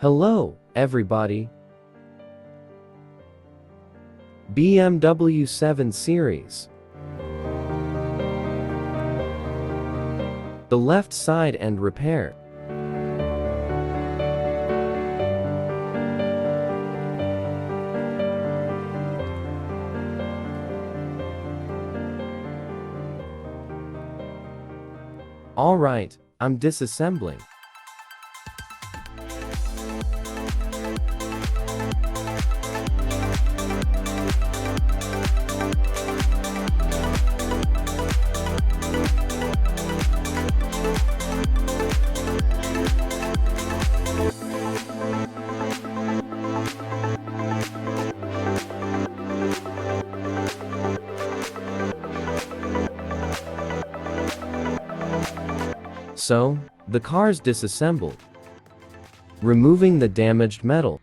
Hello, everybody. BMW 7 Series. The left side end repair. Alright, I'm disassembling. So, the car's disassembled, removing the damaged metal.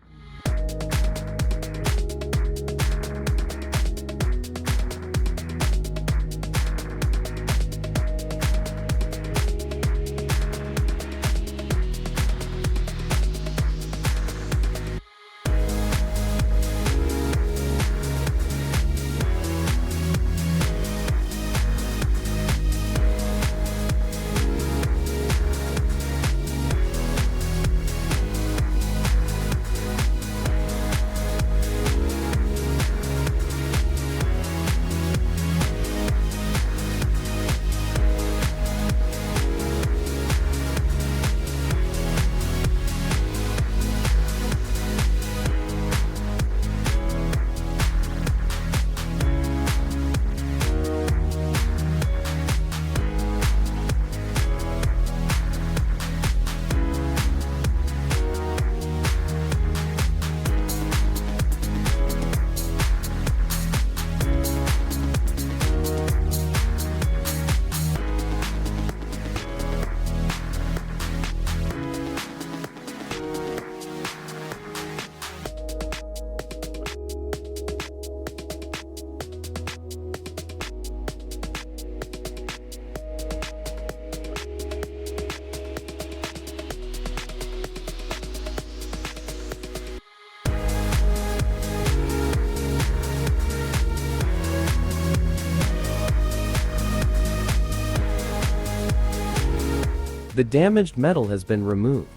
The damaged metal has been removed.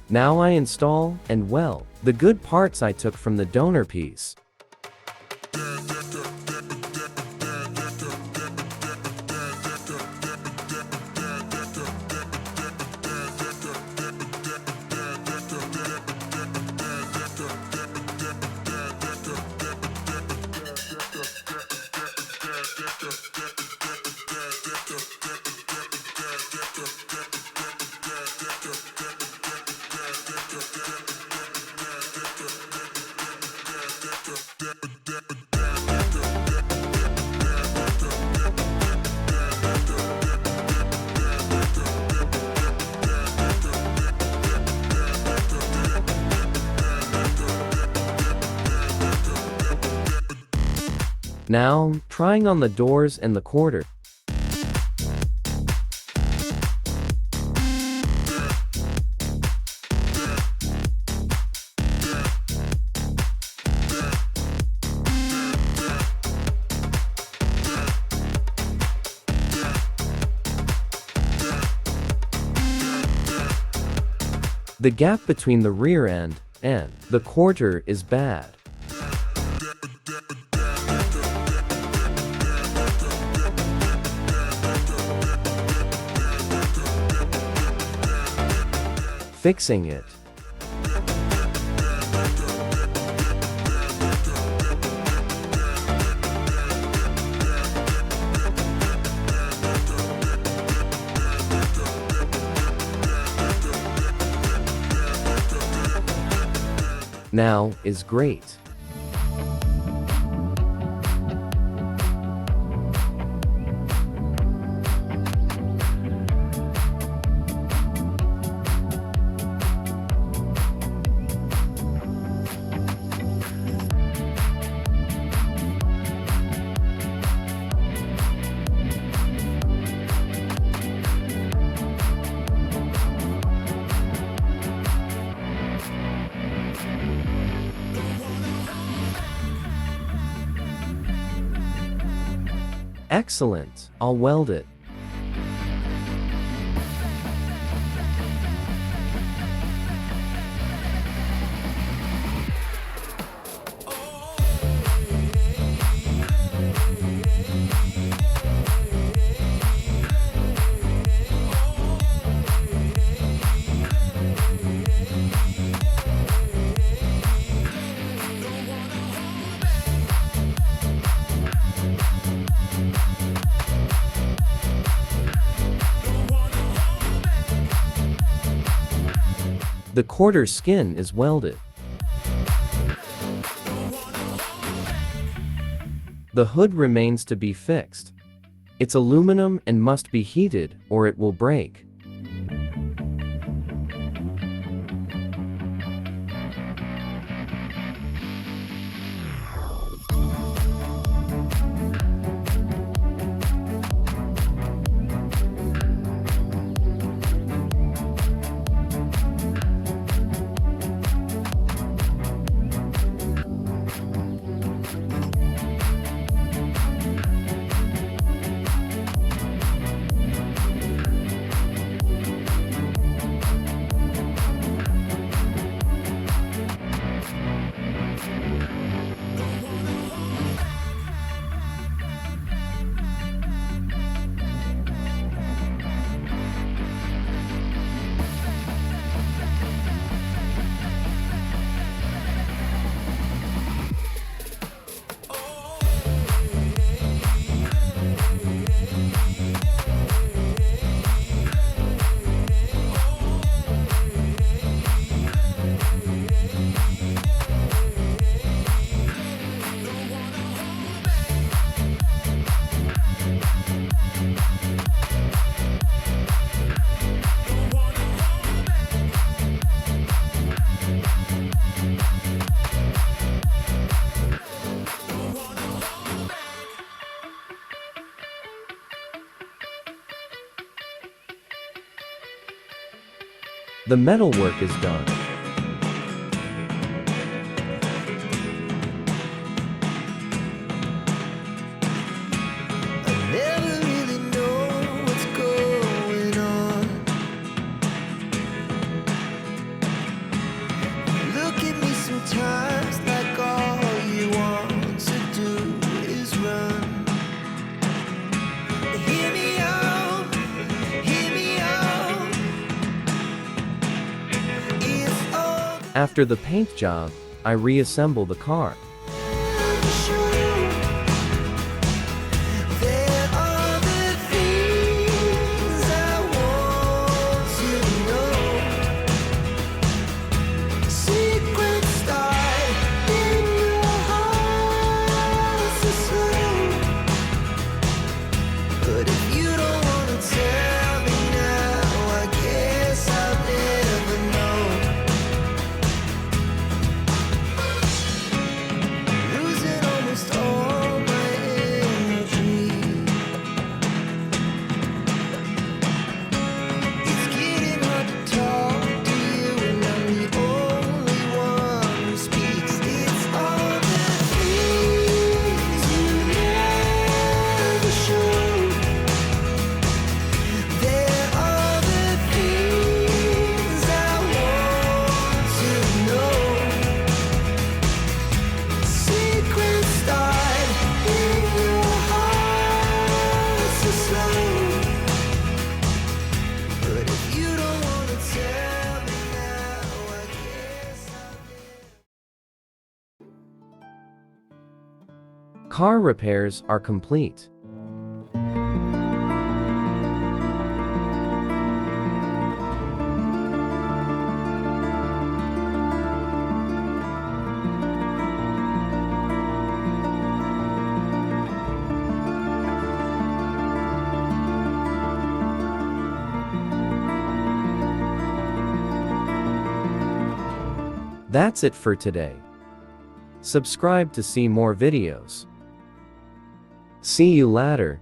Now I install and weld the good parts I took from the donor piece. Now, trying on the doors and the quarter. The gap between the rear end and the quarter is bad. Fixing it. Now is great. Excellent, I'll weld it. The quarter skin is welded. The hood remains to be fixed. It's aluminum and must be heated, or it will break. The metalwork is done. I never really know what's going on. Look at me sometimes like all you want to do is run. Hear me out, hear me out. It's all After the paint job, I reassemble the car. there are the things I want to know. Secrets start in your heart so slow. But if you don't wanna tell me now, I guess I'll never know. Losing almost all my energy. It's getting hard to talk to you, and I'm the only one who speaks. It's all the things you never show. There are the things I want to know. Secrets start in your heart so slow. But if you don't wanna tell me now, I guess Car repairs are complete. That's it for today. Subscribe to see more videos. See you later.